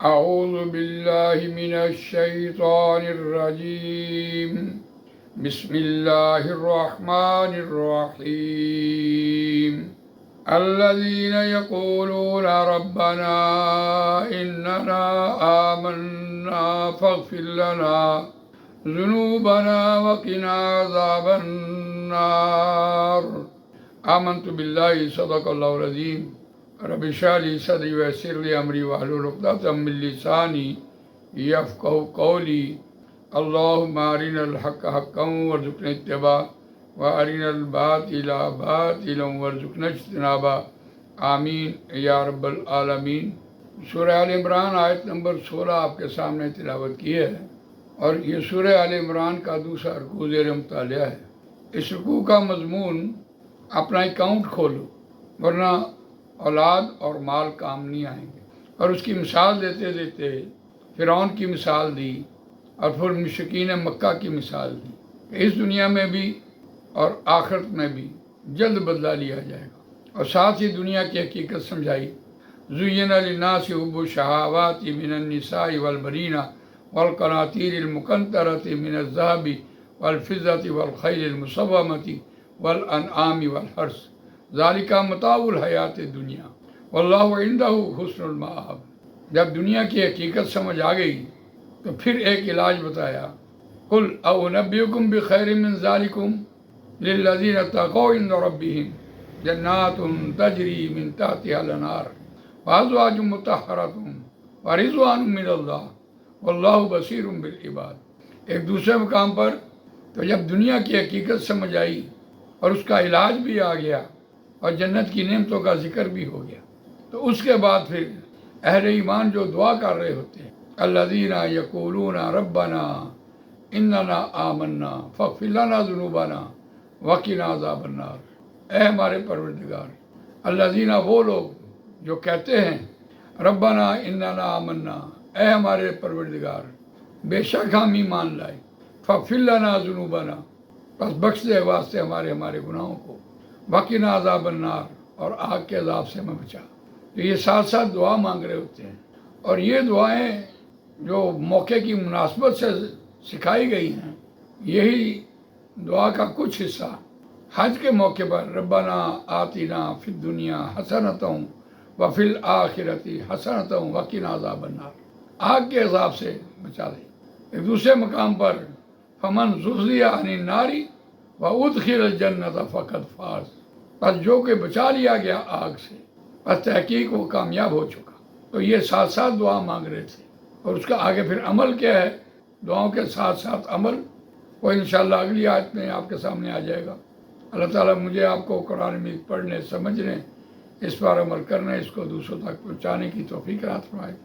أعوذ بالله من الشيطان الرجيم بسم الله الرحمن الرحيم الذين يقولون ربنا إننا آمنا فاغفر لنا ذنوبنا وقنا عذاب النار آمنت بالله صدق الله العظيم رب اشرح لي صدري ويسر لي امري واحلل عقدة من لساني يفقهوا قولي اللهم ارنا الحق حقا وارزقنا اتباعه وارنا الباطل باطلا وارزقنا اجتنابه آمین یا رب العالمین۔ سورہ آل عمران آیت نمبر 16 آپ کے سامنے تلاوت کی ہے، اور یہ سورہ آل عمران کا دوسرا رکوع زیر مطالعہ ہے۔ اس رکوع کا مضمون اپنا اکاؤنٹ کھولو ورنہ اولاد اور مال کام نہیں آئیں گے، اور اس کی مثال دیتے دیتے فرعون کی مثال دی اور پھر مشرکین مکہ کی مثال دی کہ اس دنیا میں بھی اور آخرت میں بھی جلد بدلہ لیا جائے گا، اور ساتھ ہی دنیا کی حقیقت سمجھائی۔ زُيِّنَ لِلنَّاسِ حُبُّ الشَّهَوَاتِ مِنَ النِّسَاءِ وَالْبَنِينَ وَالْقَنَاطِيرِ الْمُقَنطَرَةِ مِنَ الذَّهَبِ وَالْفِضَّةِ وَالْخَيْلِ الْمُسَوَّمَةِ وَالْأَنْعَامِ وَالْحَرْثِ ذَلِكَ مَتَاعُ الْحَيَاةِ الدُّنْيَا وَاللَّهُ عِندَهُ حُسْنُ الْمَآبِ۔ جب دنیا کی حقیقت سمجھ آ گئی تو پھر ایک علاج بتایا۔ قُلْ أَوْنَبِّئُكُمْ بِخَيْرٍ مِّن ذَلِكُمْ لِلَّذِينَ اتَّقَوْا عِندَ رَبِّهِمْ جَنَّاتٌ تَجْرِي مِن تَحْتِهَا الْأَنْهَارُ وَأَزْوَاجٌ مُّطَهَّرَةٌ وَرِضْوَانٌ مِّنَ اللَّهِ وَاللَّهُ بَصِيرٌ بِالْعِبَادِ۔ ایک دوسرے مقام پر تو جب دنیا کی حقیقت سمجھ آئی اور اس کا علاج بھی آ گیا اور جنت کی نعمتوں کا ذکر بھی ہو گیا، تو اس کے بعد پھر اہل ایمان جو دعا کر رہے ہوتے ہیں، الذین یقولون ربنا اننا آمنا فاغفر لنا ذنوبنا وقنا عذاب النار۔ اے ہمارے پروردگار، الذین وہ لوگ جو کہتے ہیں ربنا اننا آمنا، اے ہمارے پروردگار بے شک ہم ایمان لائے، فاغفر لنا ذنوبنا، بس بخش دے واسطے ہمارے گناہوں کو، وقنا عذاب النار، اور آگ کے عذاب سے ہمیں بچا۔ تو یہ ساتھ ساتھ دعا مانگ رہے ہوتے ہیں، اور یہ دعائیں جو موقع کی مناسبت سے سکھائی گئی ہیں، یہی دعا کا کچھ حصہ حج کے موقع پر ربنا آتنا فی الدنیا حسنۃ وفی الآخرۃ حسنۃ وقنا عذاب النار، آگ کے عذاب سے بچا دے۔ ایک دوسرے مقام پر فمن زحزح عن النار وادخل الجنۃ فقد فاز، بس جو کہ بچا لیا گیا آگ سے، بس تحقیق وہ کامیاب ہو چکا۔ تو یہ ساتھ ساتھ دعا مانگ رہے تھے، اور اس کا آگے پھر عمل کیا ہے، دعاؤں کے ساتھ ساتھ عمل، وہ انشاءاللہ اگلی آیت میں آپ کے سامنے آ جائے گا۔ اللہ تعالیٰ مجھے آپ کو قرآن مجید پڑھنے، سمجھنے، اس پر عمل کرنے، اس کو دوسروں تک پہنچانے کی توفیق عطا فرمائے۔